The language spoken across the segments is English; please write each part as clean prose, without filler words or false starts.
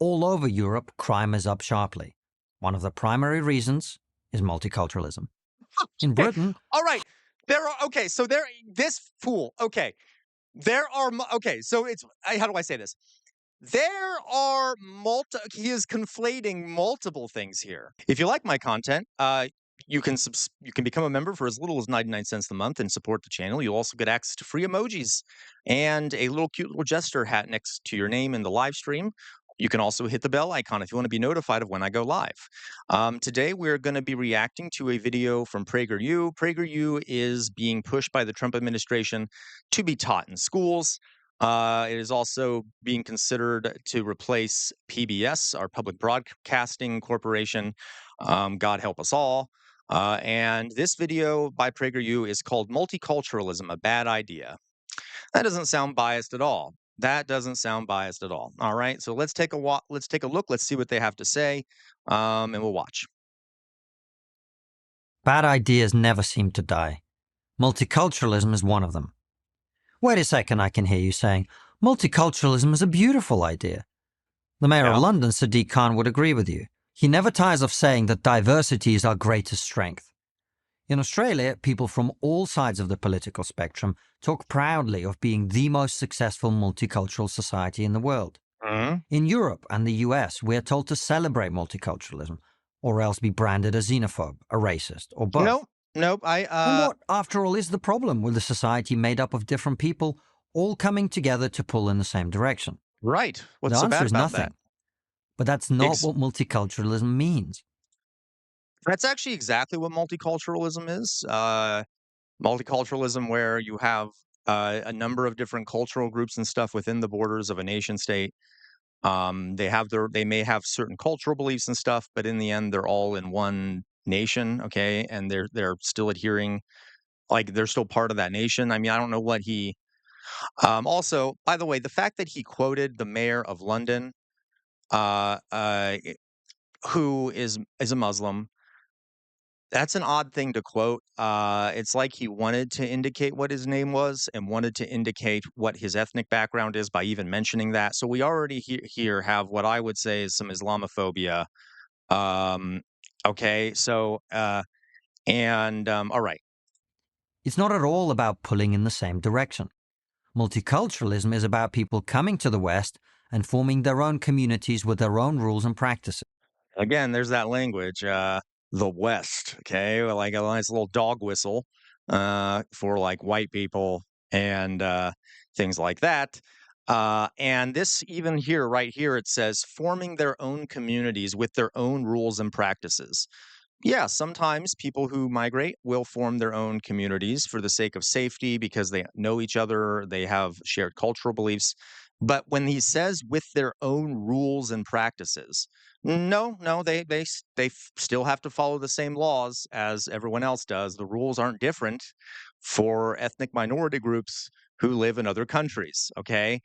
all over Europe, crime is up sharply. One of the primary reasons is multiculturalism. In Britain, All right. This fool. Okay. So how do I say this? There are he is conflating multiple things here. If you like my content, you can become a member for as little as 99 cents a month and support the channel. You'll also get access to free emojis and a cute little jester hat next to your name in the live stream. You can also hit the bell icon if you want to be notified of when I go live. Today, we're going to be reacting to a video from PragerU. PragerU is being pushed by the Trump administration to be taught in schools. It is also being considered to replace PBS, our public broadcasting corporation. God help us all. And this video by PragerU is called Multiculturalism, a Bad Idea. That doesn't sound biased at all. All right, so let's take a look. Let's see what they have to say, and we'll watch. bad ideas never seem to die. Multiculturalism is one of them. Wait a second, I can hear you saying, multiculturalism is a beautiful idea. The mayor of London, Sadiq Khan, would agree with you. He never tires of saying that diversity is our greatest strength. In Australia, people from all sides of the political spectrum talk proudly of being the most successful multicultural society in the world. In Europe and the US, we are told to celebrate multiculturalism, or else be branded a xenophobe, a racist, or both. Nope. And what, after all, is the problem with a society made up of different people all coming together to pull in the same direction? Right. What's the so answer bad is about nothing. that? But that's not what multiculturalism means. That's actually exactly what multiculturalism is. Multiculturalism, where you have a number of different cultural groups and stuff within the borders of a nation state. They may have certain cultural beliefs and stuff, but in the end, they're all in one nation, okay? And they're still adhering, like they're still part of that nation. I mean, I don't know what he. Also, by the way, the fact that he quoted the mayor of London, who is a Muslim. That's an odd thing to quote. It's like he wanted to indicate what his name was and wanted to indicate what his ethnic background is by even mentioning that. So we already here have what I would say is some Islamophobia. Okay, so all right. It's not at all about pulling in the same direction. Multiculturalism is about people coming to the West and forming their own communities with their own rules and practices. Again, there's that language. The West, okay, like a nice little dog whistle for like white people and things like that. And this even here, right here, it says forming their own communities with their own rules and practices. Yeah, sometimes people who migrate will form their own communities for the sake of safety because they know each other, they have shared cultural beliefs. But when he says with their own rules and practices, no, they still have to follow the same laws as everyone else does. The rules aren't different for ethnic minority groups who live in other countries, okay?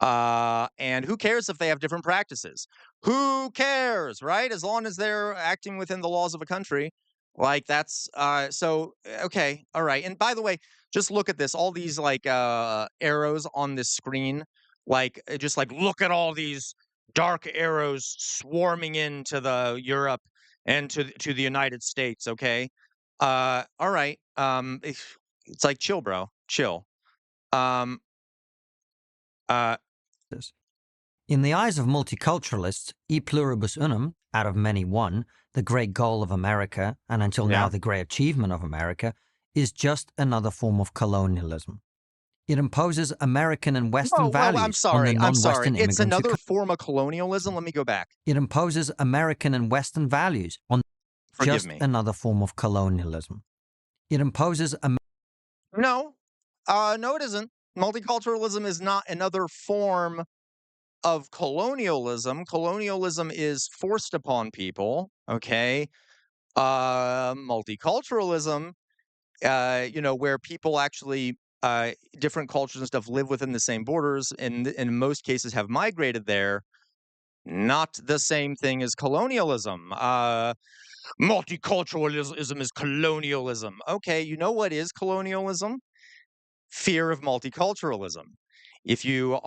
And who cares if they have different practices? Who cares, right? As long as they're acting within the laws of a country, like that's okay, all right. And by the way, just look at this, all these like arrows on this screen, like just like look at all these dark arrows swarming into the Europe and to the United States, okay? All right. It's like chill, bro. Chill. In the eyes of multiculturalists, e pluribus unum, out of many one, the great goal of America, and until now the great achievement of America, is just another form of colonialism. It imposes American and Western values on the non-Western immigrants. It's another form of colonialism. Let me go back. It imposes American and Western values on another form of colonialism. It imposes No, it isn't. Multiculturalism is not another form of colonialism. Colonialism is forced upon people, okay? Multiculturalism, where people actually, different cultures and stuff live within the same borders and in most cases have migrated there, not the same thing as colonialism. Multiculturalism is colonialism. Okay, you know what is colonialism? Fear of multiculturalism. If you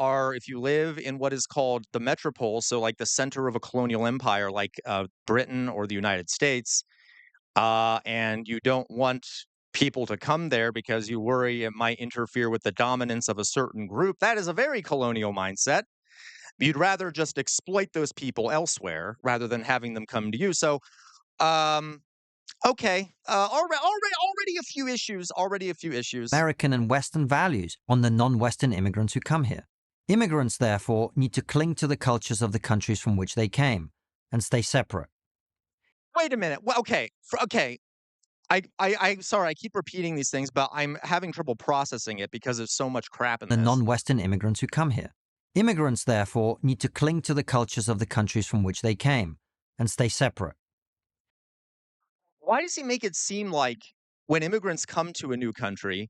live in what is called the metropole, so like the center of a colonial empire, like Britain or the United States, and you don't want people to come there because you worry it might interfere with the dominance of a certain group, that is a very colonial mindset. You'd rather just exploit those people elsewhere rather than having them come to you. So, um, okay, already a few issues. Already a few issues. American and Western values on the non-Western immigrants who come here. Immigrants, therefore, need to cling to the cultures of the countries from which they came and stay separate. Wait a minute. Well, okay, okay. I'm sorry. I keep repeating these things, but I'm having trouble processing it because there's so much crap in The this. non-Western immigrants who come here. Immigrants, therefore, need to cling to the cultures of the countries from which they came and stay separate. Why does he make it seem like when immigrants come to a new country,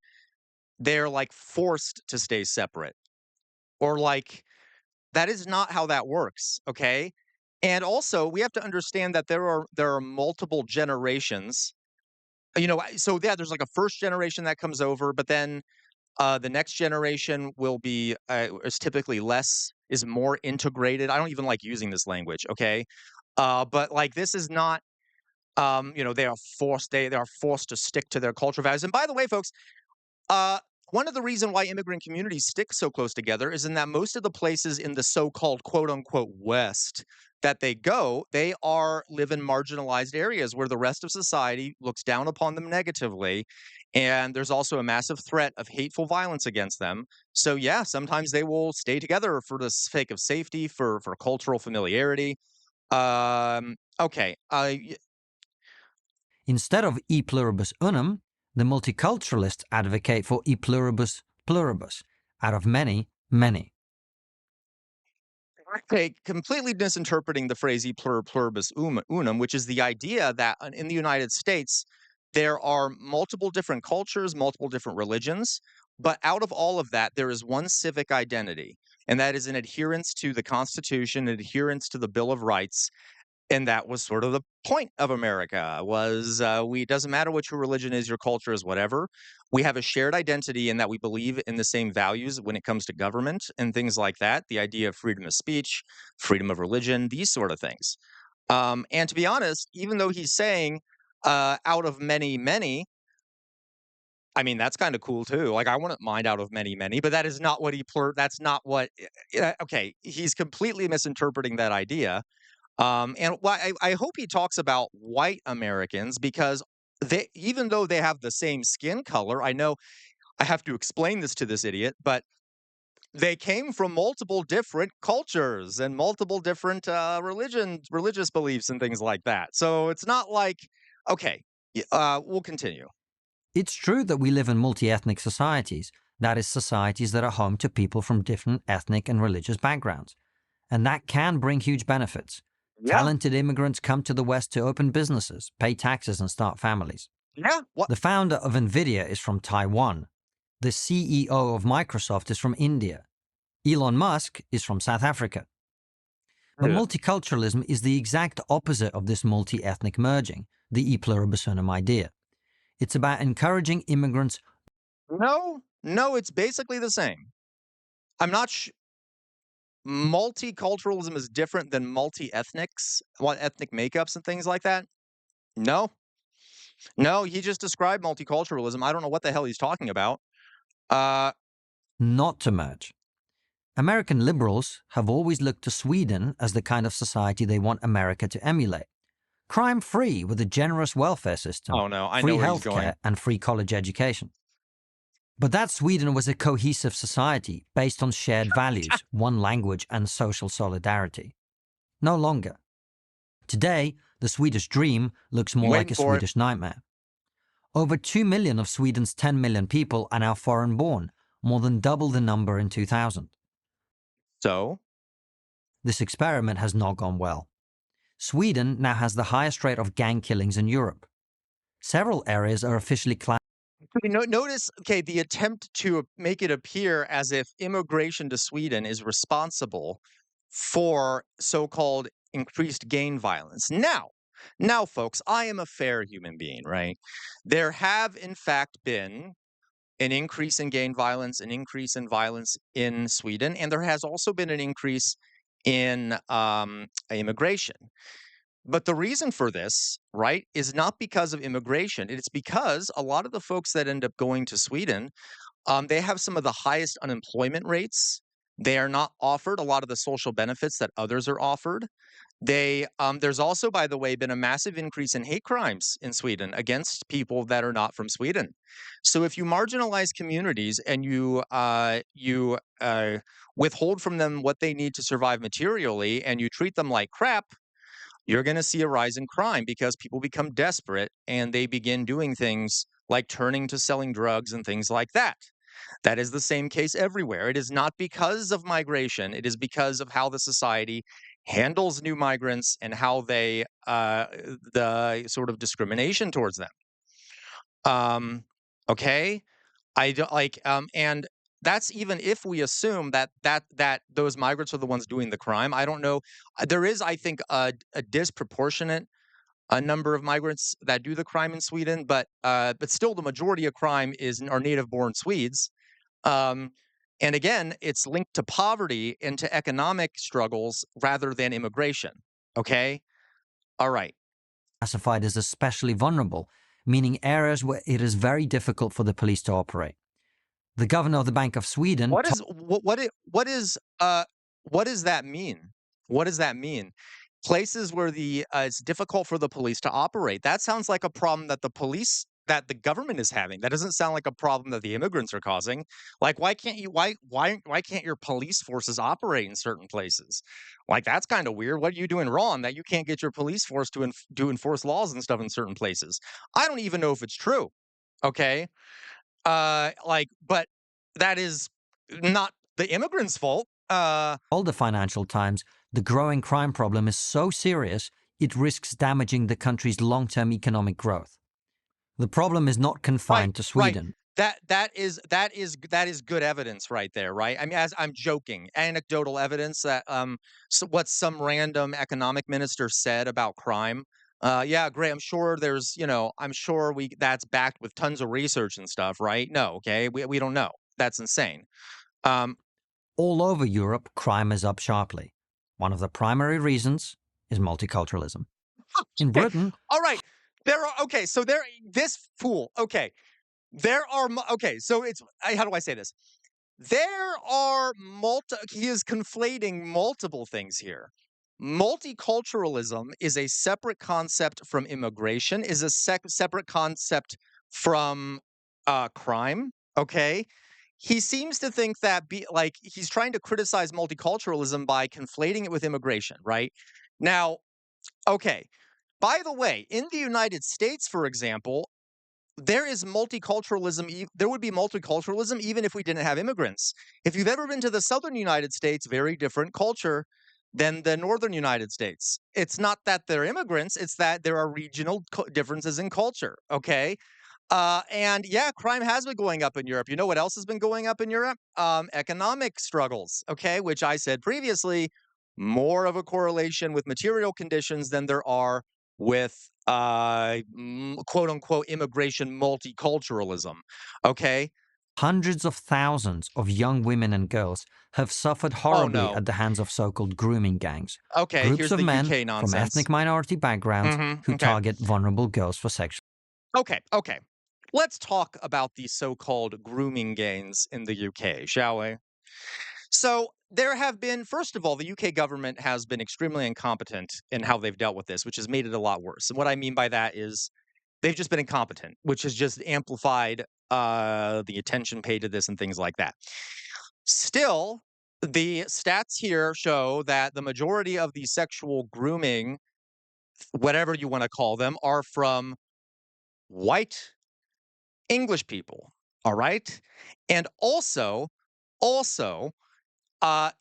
they're like forced to stay separate? Or like that is not how that works, okay? And also, we have to understand that there are multiple generations. So yeah, there's like a first generation that comes over, but then the next generation will be is typically is more integrated. I don't even like using this language, okay? But like this is not they are forced to stick to their cultural values. And by the way, folks, uh, one of the reason why immigrant communities stick so close together is in that most of the places in the so-called quote unquote West that they go, they live in marginalized areas where the rest of society looks down upon them negatively. And there's also a massive threat of hateful violence against them. So yeah, sometimes they will stay together for the sake of safety, for cultural familiarity. Okay. Instead of e pluribus unum, the multiculturalists advocate for e pluribus pluribus, out of many, many. Okay, completely misinterpreting the phrase "e pluribus unum," which is the idea that in the United States there are multiple different cultures, multiple different religions, but out of all of that, there is one civic identity, and that is an adherence to the Constitution, adherence to the Bill of Rights, and that was sort of the point of America was we doesn't matter what your religion is, your culture is, whatever. We have a shared identity in that we believe in the same values when it comes to government and things like that. The idea of freedom of speech, freedom of religion, these sort of things. And to be honest, even though he's saying out of many, many, I mean, that's kind of cool too. Like, I wouldn't mind out of many, many, but that is not what that's not what, okay, he's completely misinterpreting that idea. And I hope he talks about white Americans because even though they have the same skin color, I know I have to explain this to this idiot, but they came from multiple different cultures and multiple different religious beliefs and things like that. So it's not like, okay, we'll continue. It's true that we live in multi-ethnic societies, that is, societies that are home to people from different ethnic and religious backgrounds. And that can bring huge benefits. Yeah. Talented immigrants come to the West to open businesses, pay taxes, and start families. Yeah. What? The founder of NVIDIA is from Taiwan. The CEO of Microsoft is from India. Elon Musk is from South Africa. But Yeah. multiculturalism is the exact opposite of this multi-ethnic merging, the e pluribus unum idea. It's about encouraging immigrants. No, it's basically the same. I'm not multiculturalism is different than multi-ethnics, what ethnic makeups and things like that? No. No, he just described multiculturalism. I don't know what the hell he's talking about. Uh, Not to merge. American liberals have always looked to Sweden as the kind of society they want America to emulate. Crime-free with a generous welfare system, oh no, I free know where he's going. healthcare, and free college education. But that Sweden was a cohesive society based on shared values, one language, and social solidarity. No longer. Today, the Swedish dream looks more like Waiting a for it. Swedish nightmare. Over 2 million of Sweden's 10 million people are now foreign-born, more than double the number in 2000. So, This experiment has not gone well. Sweden now has the highest rate of gang killings in Europe. Several areas are officially notice, okay, the attempt to make it appear as if immigration to Sweden is responsible for so-called increased gang violence. Now, folks, I am a fair human being, right? There have, in fact, been an increase in gang violence, an increase in violence in Sweden, and there has also been an increase in immigration. But the reason for this, right, is not because of immigration. It's because a lot of the folks that end up going to Sweden, they have some of the highest unemployment rates. They are not offered a lot of the social benefits that others are offered. There's also, by the way, been a massive increase in hate crimes in Sweden against people that are not from Sweden. So if you marginalize communities and you withhold from them what they need to survive materially, and you treat them like crap, you're going to see a rise in crime because people become desperate and they begin doing things like turning to selling drugs and things like that. That is the same case everywhere. It is not because of migration. It is because of how the society handles new migrants and how the sort of discrimination towards them. Okay, I don't like, and that's even if we assume that those migrants are the ones doing the crime. I don't know. There is, I think, a disproportionate a number of migrants that do the crime in Sweden, but still, the majority of crime are native-born Swedes. Um, and again, it's linked to poverty and to economic struggles rather than immigration. Okay, all right. Classified as especially vulnerable, meaning areas where it is very difficult for the police to operate. The governor of the Bank of Sweden What does that mean? What does that mean? Places where it's difficult for the police to operate. That sounds like a problem that the government is having. That doesn't sound like a problem that the immigrants are causing. Like, why can't your police forces operate in certain places? Like, that's kind of weird. What are you doing wrong that you can't get your police force to enforce laws and stuff in certain places? I don't even know if it's true. Okay, but that is not the immigrants' fault. told the Financial Times the growing crime problem is so serious it risks damaging the country's long-term economic growth. The problem is not confined to Right. Sweden. That is good evidence right there, right? I mean, as I'm joking, anecdotal evidence that what some random economic minister said about crime. Yeah, great. I'm sure that's backed with tons of research and stuff, right? No, okay, we don't know. That's insane. Um, All over Europe, crime is up sharply. One of the primary reasons is multiculturalism. In okay, Britain, all right. This fool. Okay, okay. So how do I say this? He is conflating multiple things here. Multiculturalism is a separate concept from immigration, is a separate concept from crime. Okay. He seems to think that he's trying to criticize multiculturalism by conflating it with immigration, right? Now, okay. By the way, in the United States, for example, there is multiculturalism. There would be multiculturalism even if we didn't have immigrants. If you've ever been to the southern United States, very different culture than the northern United States. It's not that they're immigrants, it's that there are regional differences in culture, okay? And yeah, crime has been going up in Europe. You know what else has been going up in Europe? Economic struggles, okay? Which I said previously, more of a correlation with material conditions than there are with quote unquote immigration multiculturalism, okay? hundreds of thousands of young women and girls have suffered Oh horribly no. at the hands of so-called grooming gangs, Okay, groups here's of the men UK from nonsense. ethnic minority backgrounds who Okay. target vulnerable girls for sexual. Okay. Let's talk about the so-called grooming gangs in the UK, shall we? So there have been, first of all, the UK government has been extremely incompetent in how they've dealt with this, which has made it a lot worse. And what I mean by that is they've just been incompetent, which has just amplified the attention paid to this and things like that. Still, the stats here show that the majority of the sexual grooming, whatever you want to call them, are from white English people. All right. And also,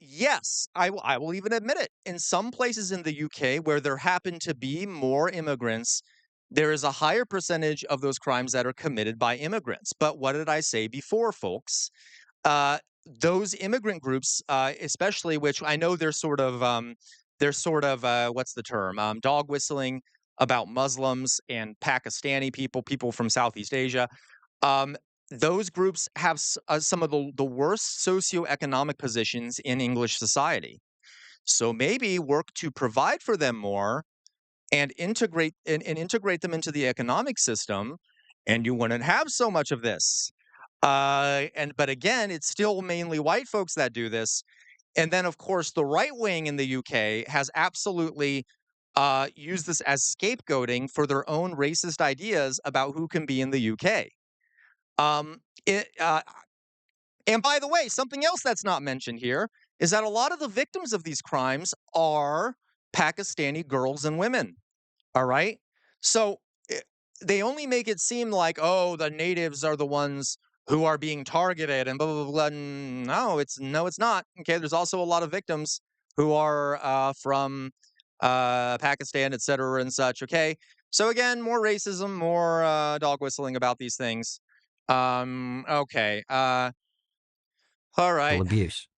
yes, I will even admit it. In some places in the UK where there happen to be more immigrants, there is a higher percentage of those crimes that are committed by immigrants. But what did I say before, folks? Uh, those immigrant groups, especially, which I know they're sort of what's the term? Dog whistling about Muslims and Pakistani people from Southeast Asia. Um, those groups have some of the worst socioeconomic positions in English society. So maybe work to provide for them more and integrate them into the economic system, and you wouldn't have so much of this. But again, it's still mainly white folks that do this. And then, of course, the right wing in the UK has absolutely used this as scapegoating for their own racist ideas about who can be in the UK. Um, it, uh, and by the way, something else that's not mentioned here is that a lot of the victims of these crimes are Pakistani girls and women. All right. So they only make it seem like, oh, the natives are the ones who are being targeted and blah, blah, blah, blah. No, it's not. Okay. There's also a lot of victims who are from Pakistan, et cetera, and such. Okay. So again, more racism, more dog whistling about these things. Okay. All right. Abuse.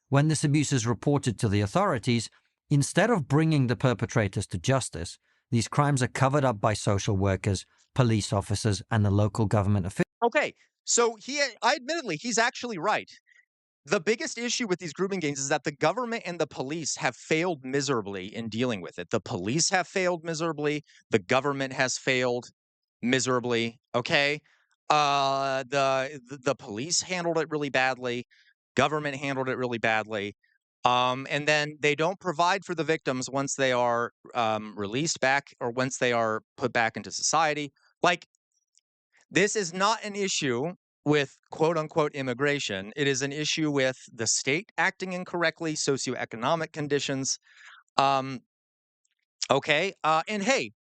When this abuse is reported to the authorities, instead of bringing the perpetrators to justice, these crimes are covered up by social workers, police officers, and the local government officials. Okay. So admittedly, he's actually right. The biggest issue with these grooming gangs is that the government and the police have failed miserably in dealing with it. The police have failed miserably. The government has failed miserably. Okay, the police handled it really badly. Government handled it really badly. And then they don't provide for the victims once they are released back or once they are put back into society. Like, this is not an issue with quote unquote immigration. It is an issue with the state acting incorrectly, socioeconomic conditions. Um, okay. And hey,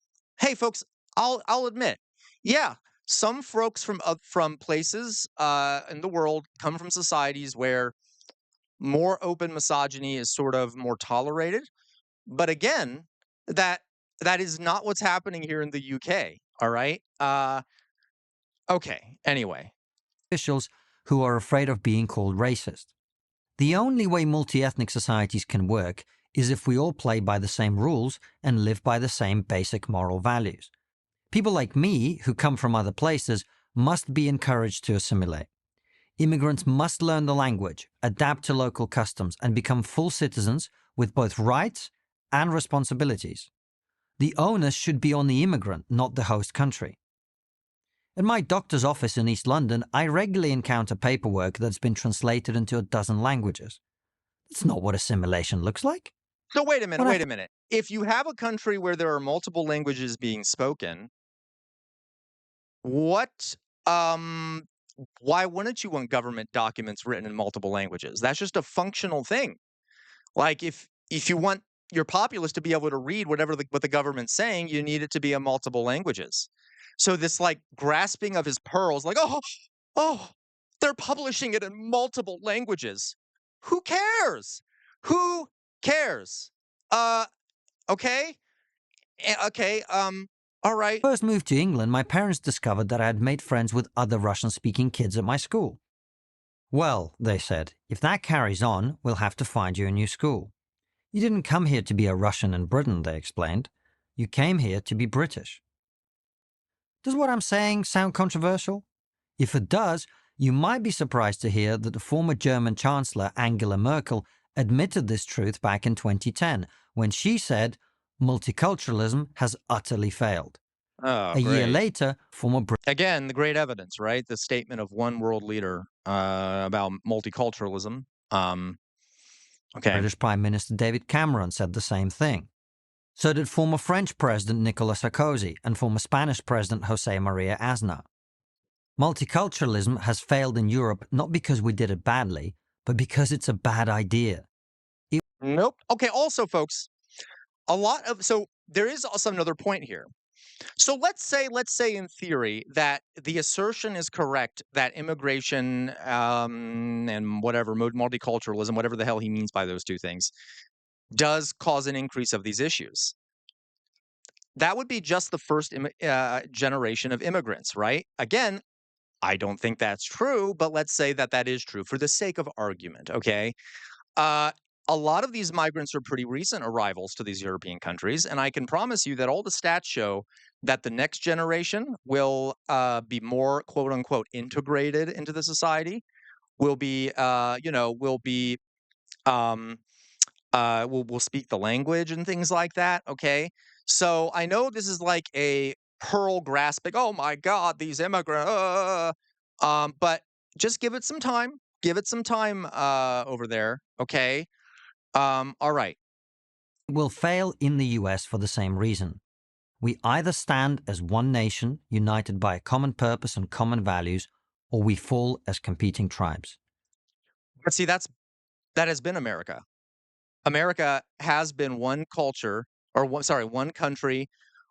folks, I'll admit, yeah, some folks from places in the world come from societies where more open misogyny is sort of more tolerated. But again, that that is not what's happening here in the UK. All right. Okay. Anyway. Officials who are afraid of being called racist. The only way multi-ethnic societies can work is if we all play by the same rules and live by the same basic moral values. People like me, who come from other places, must be encouraged to assimilate. Immigrants must learn the language, adapt to local customs, and become full citizens with both rights and responsibilities. The onus should be on the immigrant, not the host country. At my doctor's office in East London, I regularly encounter paperwork that's been translated into a dozen languages. That's not what assimilation looks like. So wait a minute. If you have a country where there are multiple languages being spoken, what why wouldn't you want government documents written in multiple languages? That's just a functional thing. Like, if you want your populace to be able to read what the government's saying, you need it to be in multiple languages. So this like grasping of his pearls, like, oh, they're publishing it in multiple languages. Who cares? Who cares? Okay. Okay. All right. When I first moved to England, my parents discovered that I had made friends with other Russian-speaking kids at my school. Well, they said, if that carries on, we'll have to find you a new school. You didn't come here to be a Russian in Britain, they explained. You came here to be British. Does what I'm saying sound controversial? If it does, you might be surprised to hear that the former German Chancellor Angela Merkel admitted this truth back in 2010 when she said, multiculturalism has utterly failed. Oh, A year great. later, former Again, the great evidence, right? The statement of one world leader about multiculturalism. Okay. British Prime Minister David Cameron said the same thing. So did former French President Nicolas Sarkozy and former Spanish President José María Aznar. Multiculturalism has failed in Europe not because we did it badly, but because it's a bad idea. Nope. Okay. Also, folks, so there is also another point here. So let's say in theory that the assertion is correct that immigration and whatever multiculturalism, whatever the hell he means by those two things, does cause an increase of these issues. That would be just the first generation of immigrants, right? Again, I don't think that's true, but let's say that is true for the sake of argument, okay? a lot of these migrants are pretty recent arrivals to these European countries, and I can promise you that all the stats show that the next generation will be more quote unquote integrated into the society. Will be, will be, um, will speak the language and things like that. Okay, so I know this is like a pearl grasping. Oh my God, these immigrants. But just give it some time. Give it some time over there. Okay. All right. Will fail in the US for the same reason. We either stand as one nation, united by a common purpose and common values, or we fall as competing tribes. But see, that has been America. America has been one culture, or one country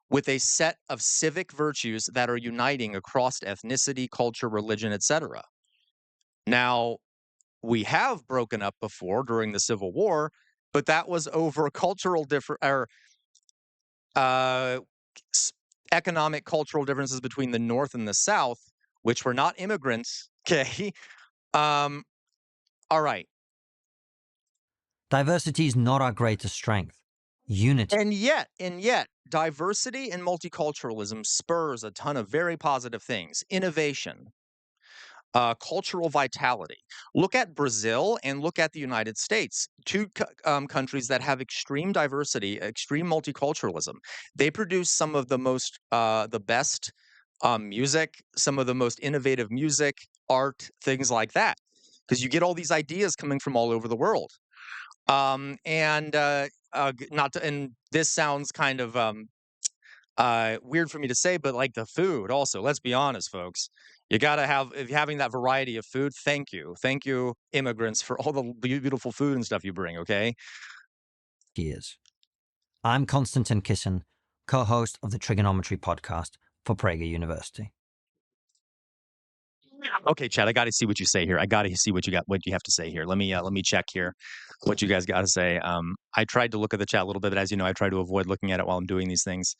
with a set of civic virtues that are uniting across ethnicity, culture, religion, etc. Now, we have broken up before during the Civil War, but that was over cultural different or uh, s- economic cultural differences between the North and the South, which were not immigrants. Okay. Um, all right. Diversity is not our greatest strength. Unity. And yet, diversity and multiculturalism spurs a ton of very positive things. Innovation, cultural vitality. Look at Brazil and look at the United States, two countries that have extreme diversity, extreme multiculturalism. They produce some of the best music, some of the most innovative music, art, things like that, because you get all these ideas coming from all over the world. And not to, and this sounds kind of weird for me to say, but like the food also, let's be honest, folks. You gotta have if you're having that variety of food. Thank you, immigrants, for all the beautiful food and stuff you bring. Okay. Years. I'm Konstantin Kisin, co-host of the Trigonometry podcast for Prager University. Okay, Chad. I got to see what you say here. I got to see what you have to say here. Let me check here, what you guys got to say. I tried to look at the chat a little bit, but as you know, I try to avoid looking at it while I'm doing these things.